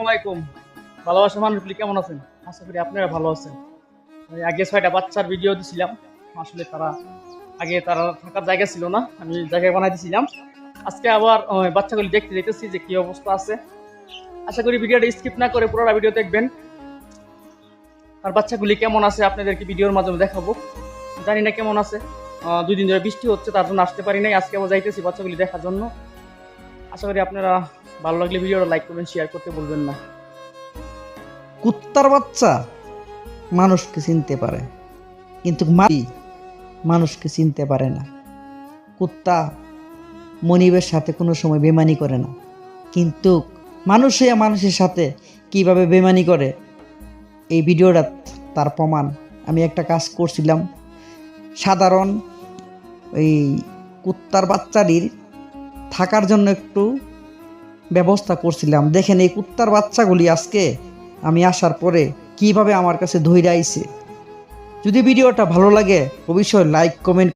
আসসালামু আলাইকুম। ভালোবাসা মানুষগুলি কেমন আছেন? আশা করি আপনারা ভালো আছেন। আমি আগে ৬টা বাচ্চার ভিডিও দিছিলাম। আসলে তারা থাকার জায়গা ছিল না। আমি জায়গা বানাই দিছিলাম। আজকে আবার বাচ্চাগুলি দেখতে যাইতেছি যে কি অবস্থা আছে। আশা করি ভিডিওটা স্কিপ না করে পুরোটা ভিডিও দেখবেন। আর বাচ্চাগুলি কেমন আছে আপনাদেরকে ভিডিওর মাধ্যমে দেখাবো। জানি না কেমন আছে। ২ দিন ধরে বৃষ্টি হচ্ছে, তার জন্য আসতে পারি নাই। আজকে আবার যাইতেছি বাচ্চাগুলি দেখার জন্য। আশা করি আপনারা ভালো লাগলে ভিডিওটা লাইক করবেন, শেয়ার করতে বলবেন না। কুত্তার বাচ্চা মানুষকে চিনতে পারে, কিন্তু মানুষকে চিনতে পারে না। কুত্তা মনিবের সাথে কোনো সময় বেমানি করে না, কিন্তু মানুষের সাথে কিভাবে বেমানি করে এই ভিডিওটা তার প্রমাণ। আমি একটা কাজ করছিলাম, সাধারণ এই কুত্তার বাচ্চাটির থাকার জন্য একটু ব্যবস্থা করছিলাম। দেখেন এই কুত্তার বাচ্চাগুলি আজকে আমি আসার পরে কিভাবে আমার কাছে ধইরা আইছে। যদি ভিডিওটা ভালো লাগে অবশ্যই লাইক কমেন্ট